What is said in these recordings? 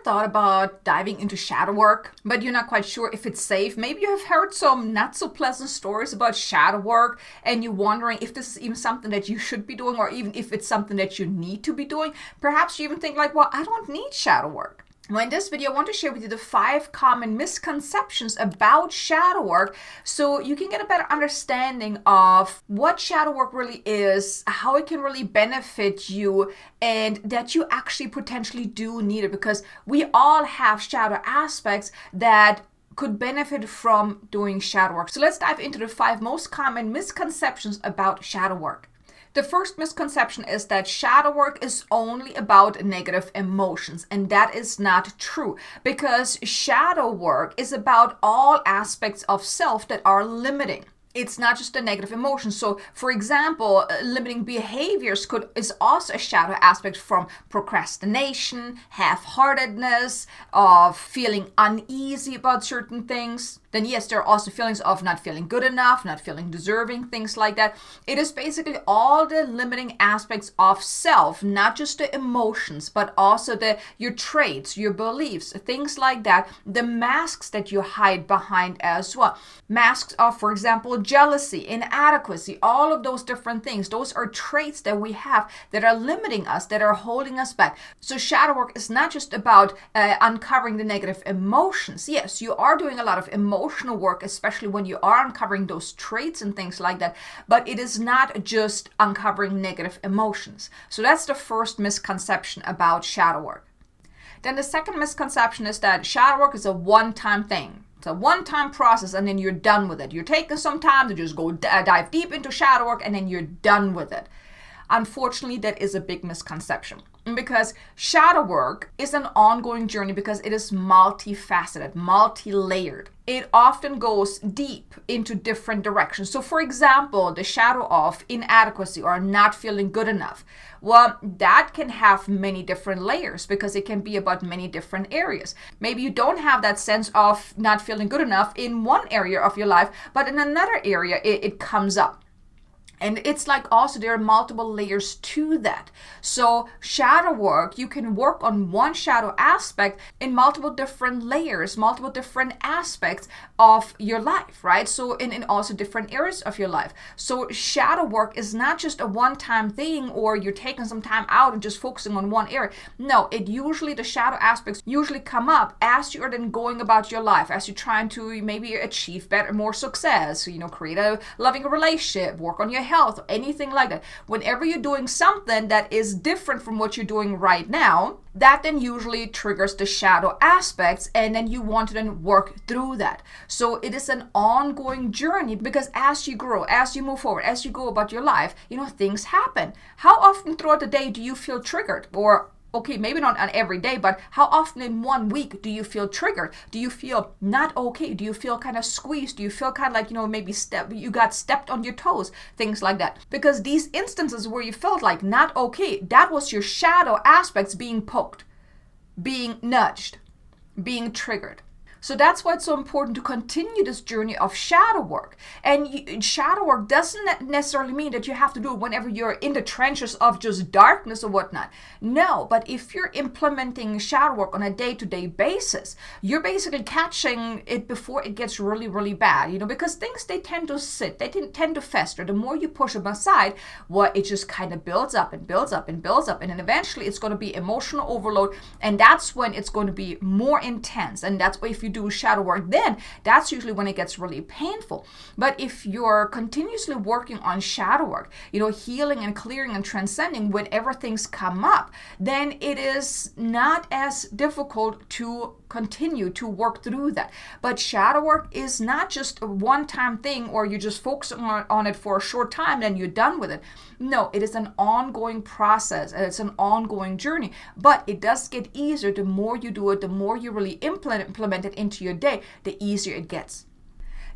thought about diving into shadow work, but you're not quite sure if it's safe? Maybe you have heard some not so pleasant stories about shadow work and you're wondering if this is even something that you should be doing or even if it's something that you need to be doing. Perhaps you even think like, well, I don't need shadow work. Well, in this video, I want to share with you the 5 common misconceptions about shadow work so you can get a better understanding of what shadow work really is, how it can really benefit you, and that you actually potentially do need it, because we all have shadow aspects that could benefit from doing shadow work. So let's dive into the 5 most common misconceptions about shadow work. The first misconception is that shadow work is only about negative emotions, and that is not true, because shadow work is about all aspects of self that are limiting. It's not just the negative emotions. So, for example, limiting behaviors is also a shadow aspect, from procrastination, half-heartedness, of feeling uneasy about certain things. Then yes, there are also feelings of not feeling good enough, not feeling deserving, things like that. It is basically all the limiting aspects of self, not just the emotions, but also your traits, your beliefs, things like that, the masks that you hide behind as well. Masks of, for example, jealousy, inadequacy, all of those different things. Those are traits that we have that are limiting us, that are holding us back. So shadow work is not just about uncovering the negative emotions. Yes, you are doing a lot of emotional work, especially when you are uncovering those traits and things like that, but it is not just uncovering negative emotions. So that's the first misconception about shadow work. Then the second misconception is that shadow work is a one-time thing. It's a one-time process and then you're done with it. You're taking some time to just go dive deep into shadow work and then you're done with it. Unfortunately, that is a big misconception, because shadow work is an ongoing journey because it is multifaceted, multi-layered. It often goes deep into different directions. So for example, the shadow of inadequacy or not feeling good enough. Well, that can have many different layers because it can be about many different areas. Maybe you don't have that sense of not feeling good enough in one area of your life, but in another area it comes up. And it's like also there are multiple layers to that. So shadow work, you can work on one shadow aspect in multiple different layers, multiple different aspects of your life, right? So in also different areas of your life. So shadow work is not just a one-time thing or you're taking some time out and just focusing on one area. No, the shadow aspects usually come up as you are then going about your life, as you're trying to maybe achieve more success, create a loving relationship, work on your health, or anything like that. Whenever you're doing something that is different from what you're doing right now, that then usually triggers the shadow aspects, and then you want to then work through that. So it is an ongoing journey, because as you grow, as you move forward, as you go about your life, things happen. How often throughout the day do you feel triggered? Or okay, maybe not on every day, but how often in 1 week do you feel triggered? Do you feel not okay? Do you feel kind of squeezed? Do you feel kind of like, maybe you got stepped on your toes? Things like that. Because these instances where you felt like not okay, that was your shadow aspects being poked, being nudged, being triggered. So that's why it's so important to continue this journey of shadow work. And shadow work doesn't necessarily mean that you have to do it whenever you're in the trenches of just darkness or whatnot. No, but if you're implementing shadow work on a day-to-day basis, you're basically catching it before it gets really, really bad, because things, they tend to sit, they tend to fester. The more you push them aside, well, it just kind of builds up and builds up and builds up. And then eventually it's going to be emotional overload. And that's when it's going to be more intense. And that's why if you do shadow work, then that's usually when it gets really painful. But if you're continuously working on shadow work, healing and clearing and transcending whenever things come up, then it is not as difficult to continue to work through that. But shadow work is not just a one-time thing, or you just focus on it for a short time and you're done with it. No, it is an ongoing process and it's an ongoing journey. But it does get easier the more you do it, the more you really implement it into your day, the easier it gets.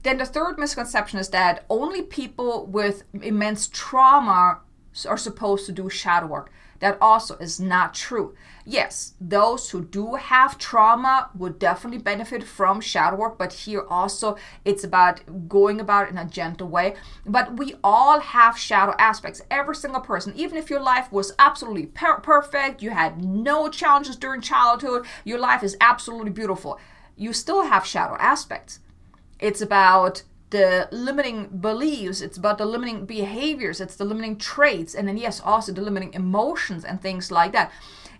Then the third misconception is that only people with immense trauma are supposed to do shadow work. That also is not true. Yes, those who do have trauma would definitely benefit from shadow work, but here also it's about going about it in a gentle way. But we all have shadow aspects, every single person. Even if your life was absolutely perfect, you had no challenges during childhood, your life is absolutely beautiful, you still have shadow aspects. It's about the limiting beliefs, it's about the limiting behaviors, it's the limiting traits, and then yes, also the limiting emotions and things like that.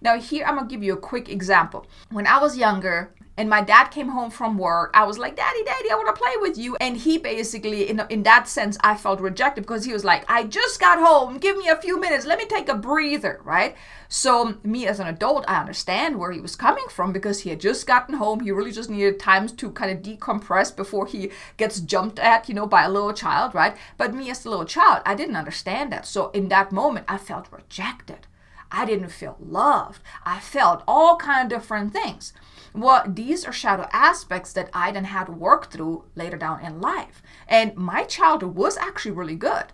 Now here I'm gonna give you a quick example. When I was younger and my dad came home from work, I was like, Daddy, I want to play with you. And he basically, in that sense, I felt rejected because he was like, I just got home, give me a few minutes, let me take a breather, right? So me as an adult, I understand where he was coming from because he had just gotten home. He really just needed time to kind of decompress before he gets jumped at, by a little child, right? But me as a little child, I didn't understand that. So in that moment, I felt rejected. I didn't feel loved. I felt all kind of different things. Well, these are shadow aspects that I then had to work through later down in life. And my childhood was actually really good.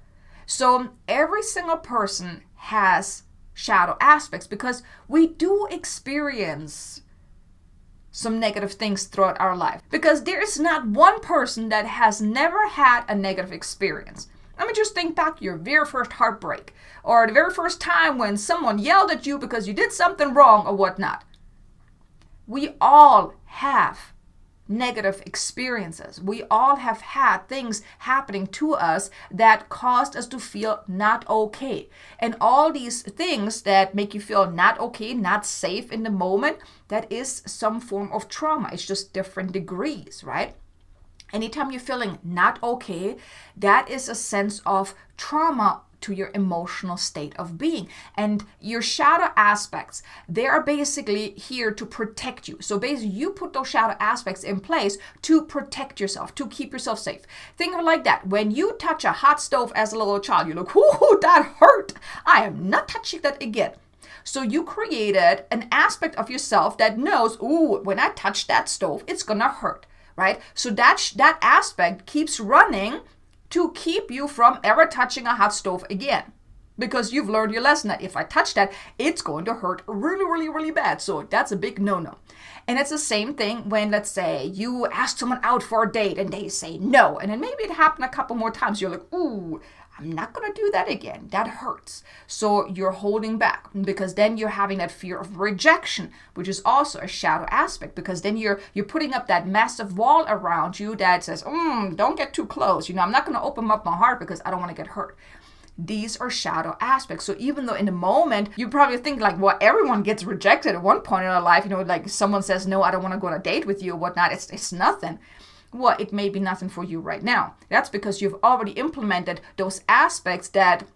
So every single person has shadow aspects because we do experience some negative things throughout our life. Because there is not one person that has never had a negative experience. I mean, just think back to your very first heartbreak or the very first time when someone yelled at you because you did something wrong or whatnot. We all have negative experiences. We all have had things happening to us that caused us to feel not okay. And all these things that make you feel not okay, not safe in the moment, that is some form of trauma. It's just different degrees, right? Anytime you're feeling not okay, that is a sense of trauma to your emotional state of being. And your shadow aspects, they are basically here to protect you. So basically you put those shadow aspects in place to protect yourself, to keep yourself safe. Think of it like that. When you touch a hot stove as a little child, you look, ooh, that hurt. I am not touching that again. So you created an aspect of yourself that knows, ooh, when I touch that stove, it's gonna hurt. Right? So that aspect keeps running to keep you from ever touching a hot stove again. Because you've learned your lesson that if I touch that, it's going to hurt really, really, really bad. So that's a big no-no. And it's the same thing when, let's say, you ask someone out for a date and they say no. And then maybe it happened a couple more times. You're like, ooh, I'm not going to do that again. That hurts. So you're holding back because then you're having that fear of rejection, which is also a shadow aspect because then you're putting up that massive wall around you that says, don't get too close. I'm not going to open up my heart because I don't want to get hurt. These are shadow aspects. So even though in the moment, you probably think like, well, everyone gets rejected at one point in their life, like someone says, no, I don't want to go on a date with you or whatnot. It's nothing. Well, it may be nothing for you right now. That's because you've already implemented those aspects that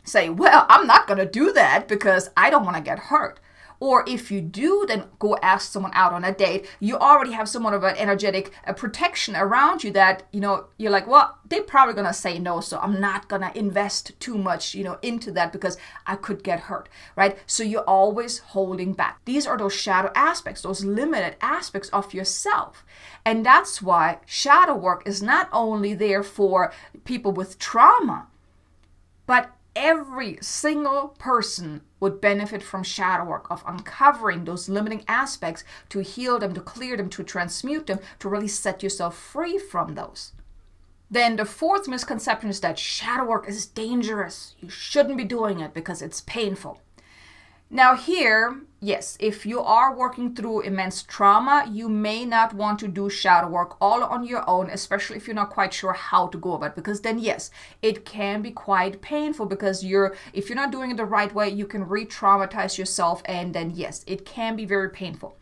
say, well, I'm not going to do that because I don't want to get hurt. Or if you do then go ask someone out on a date, you already have somewhat of an energetic protection around you that, you're like, well, they're probably going to say no, so I'm not going to invest too much, into that because I could get hurt, right? So you're always holding back. These are those shadow aspects, those limited aspects of yourself. And that's why shadow work is not only there for people with trauma, but every single person would benefit from shadow work, of uncovering those limiting aspects to heal them, to clear them, to transmute them, to really set yourself free from those. Then the fourth misconception is that shadow work is dangerous. You shouldn't be doing it because it's painful. Now here, yes, if you are working through immense trauma, you may not want to do shadow work all on your own, especially if you're not quite sure how to go about it, because then yes, it can be quite painful because if you're not doing it the right way, you can re-traumatize yourself, and then yes, it can be very painful.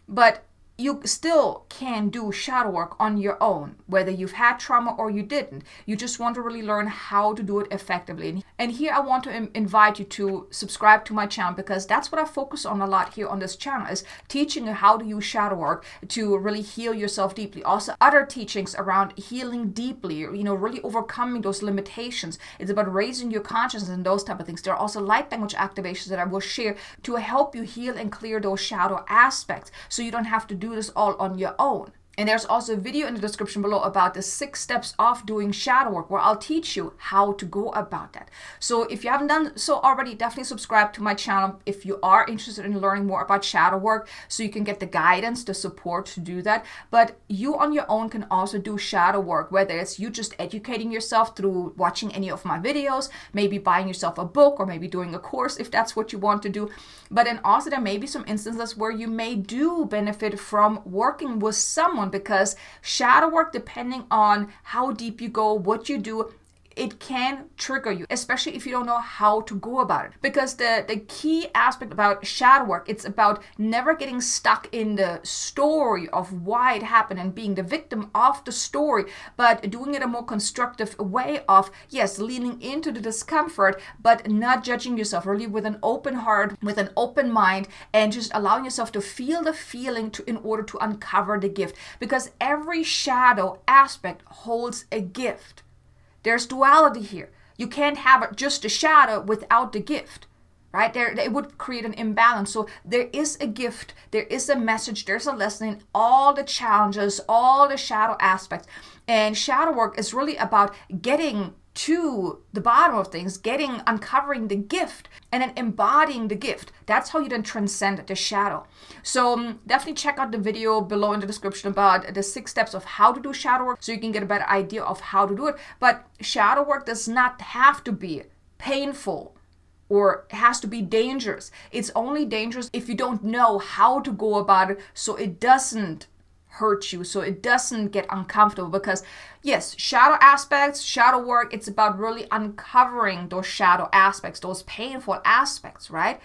But you still can do shadow work on your own, whether you've had trauma or you didn't. You just want to really learn how to do it effectively. And here I want to invite you to subscribe to my channel, because that's what I focus on a lot here on this channel, is teaching you how to use shadow work to really heal yourself deeply. Also other teachings around healing deeply, really overcoming those limitations. It's about raising your consciousness and those type of things. There are also light language activations that I will share to help you heal and clear those shadow aspects, so you don't have to do this all on your own. And there's also a video in the description below about the 6 steps of doing shadow work, where I'll teach you how to go about that. So if you haven't done so already, definitely subscribe to my channel if you are interested in learning more about shadow work, so you can get the guidance, the support to do that. But you on your own can also do shadow work, whether it's you just educating yourself through watching any of my videos, maybe buying yourself a book, or maybe doing a course if that's what you want to do. But then also there may be some instances where you may do benefit from working with someone, because shadow work, depending on how deep you go, what you do, it can trigger you, especially if you don't know how to go about it. Because the key aspect about shadow work, it's about never getting stuck in the story of why it happened and being the victim of the story, but doing it a more constructive way of, yes, leaning into the discomfort, but not judging yourself, really with an open heart, with an open mind, and just allowing yourself to feel the feeling in order to uncover the gift. Because every shadow aspect holds a gift. There's duality here. You can't have just a shadow without the gift, right? It would create an imbalance. So there is a gift, there is a message, there's a lesson in all the challenges, all the shadow aspects. And shadow work is really about getting to the bottom of things, uncovering the gift, and then embodying the gift. That's how you then transcend the shadow. So definitely check out the video below in the description about the 6 steps of how to do shadow work, so you can get a better idea of how to do it. But shadow work does not have to be painful or has to be dangerous. It's only dangerous if you don't know how to go about it, so it doesn't hurt you, so it doesn't get uncomfortable. Because yes, shadow aspects, shadow work, it's about really uncovering those shadow aspects, those painful aspects, right?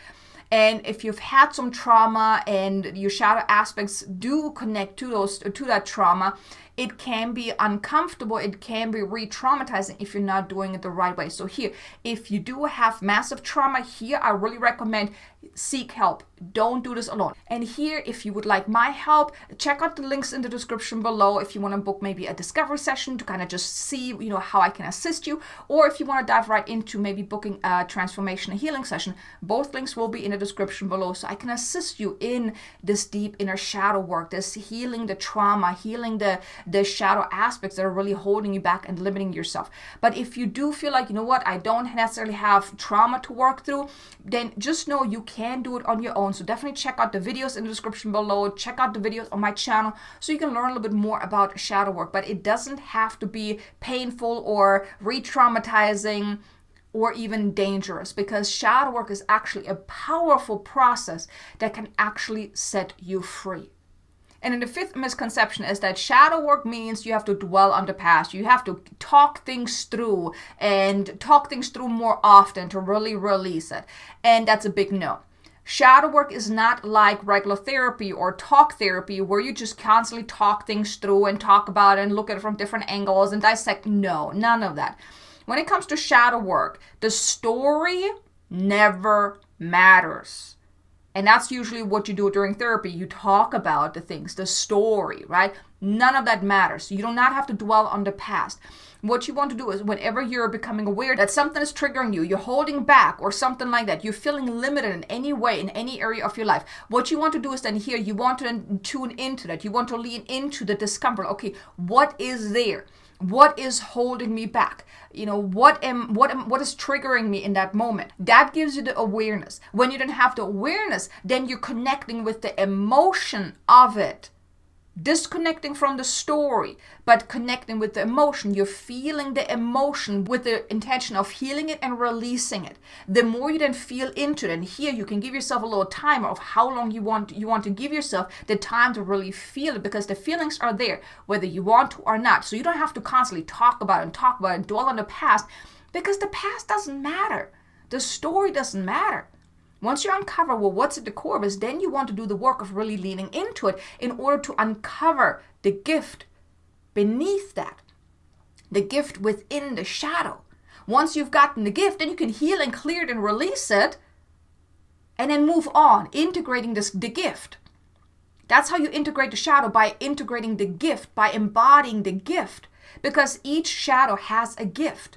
And if you've had some trauma and your shadow aspects do connect to that trauma, it can be uncomfortable, it can be re-traumatizing if you're not doing it the right way. So here, if you do have massive trauma, here I really recommend seek help. Don't do this alone. And here, if you would like my help, check out the links in the description below if you want to book maybe a discovery session to kind of just see, how I can assist you, or if you want to dive right into maybe booking a transformation and healing session. Both links will be in the description below, so I can assist you in this deep inner shadow work, this healing the trauma, healing the shadow aspects that are really holding you back and limiting yourself. But if you do feel like, I don't necessarily have trauma to work through, then just know you can do it on your own. So definitely check out the videos in the description below. Check out the videos on my channel so you can learn a little bit more about shadow work. But it doesn't have to be painful or re-traumatizing or even dangerous, because shadow work is actually a powerful process that can actually set you free. And then the 5th misconception is that shadow work means you have to dwell on the past. You have to talk things through and talk things through more often to really release it. And that's a big no. Shadow work is not like regular therapy or talk therapy, where you just constantly talk things through and talk about it and look at it from different angles and dissect. No, none of that. When it comes to shadow work, the story never matters. And that's usually what you do during therapy. You talk about the things, the story, right? None of that matters. You do not have to dwell on the past. What you want to do is, whenever you're becoming aware that something is triggering you, you're holding back or something like that, you're feeling limited in any way, in any area of your life, what you want to do is then here, you want to then tune into that. You want to lean into the discomfort. Okay, what is there? What is holding me back? What is triggering me in that moment? That gives you the awareness. When you don't have the awareness, then you're connecting with the emotion of it. Disconnecting from the story, but connecting with the emotion. You're feeling the emotion with the intention of healing it and releasing it. The more you then feel into it, and here you can give yourself a little timer of how long you want to give yourself the time to really feel it, because the feelings are there whether you want to or not. So you don't have to constantly talk about it and dwell on the past, because the past doesn't matter. The story doesn't matter. Once you uncover, what's at the core of this, then you want to do the work of really leaning into it in order to uncover the gift beneath that, the gift within the shadow. Once you've gotten the gift, then you can heal and clear it and release it, and then move on, integrating the gift. That's how you integrate the shadow, by integrating the gift, by embodying the gift, because each shadow has a gift.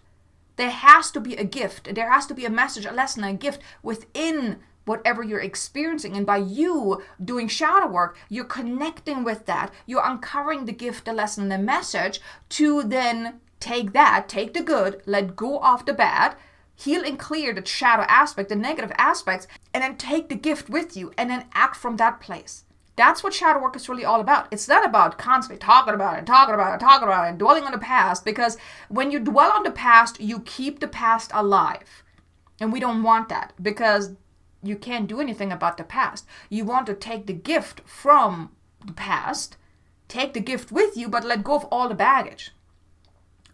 There has to be a gift. There has to be a message, a lesson, a gift within whatever you're experiencing. And by you doing shadow work, you're connecting with that. You're uncovering the gift, the lesson, the message to then take the good, let go of the bad, heal and clear the shadow aspect, the negative aspects, and then take the gift with you and then act from that place. That's what shadow work is really all about. It's not about constantly talking about it, and dwelling on the past, because when you dwell on the past, you keep the past alive. And we don't want that, because you can't do anything about the past. You want to take the gift from the past, take the gift with you, but let go of all the baggage.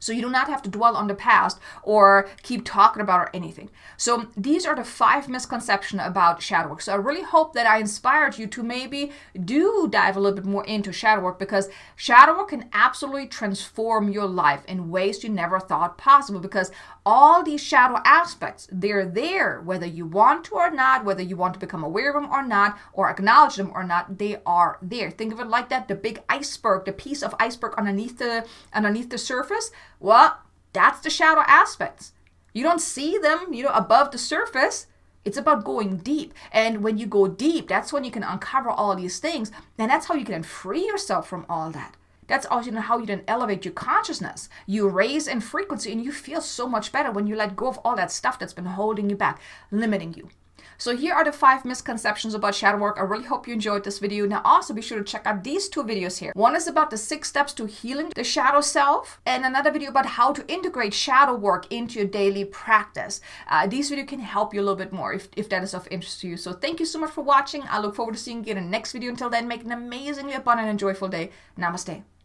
So you do not have to dwell on the past or keep talking about or anything. So these are the 5 misconceptions about shadow work. So I really hope that I inspired you to maybe do dive a little bit more into shadow work, because shadow work can absolutely transform your life in ways you never thought possible, because all these shadow aspects, they're there, whether you want to or not, whether you want to become aware of them or not, or acknowledge them or not, they are there. Think of it like that, the big iceberg, the piece of iceberg underneath the surface. Well, that's the shadow aspects. You don't see them, above the surface. It's about going deep. And when you go deep, that's when you can uncover all these things. And that's how you can free yourself from all that. That's also how you then elevate your consciousness. You raise in frequency and you feel so much better when you let go of all that stuff that's been holding you back, limiting you. So here are the 5 misconceptions about shadow work. I really hope you enjoyed this video. Now also be sure to check out these 2 videos here. One is about the 6 steps to healing the shadow self, and another video about how to integrate shadow work into your daily practice. These videos can help you a little bit more if that is of interest to you. So thank you so much for watching. I look forward to seeing you in the next video. Until then, make an amazingly abundant and joyful day. Namaste.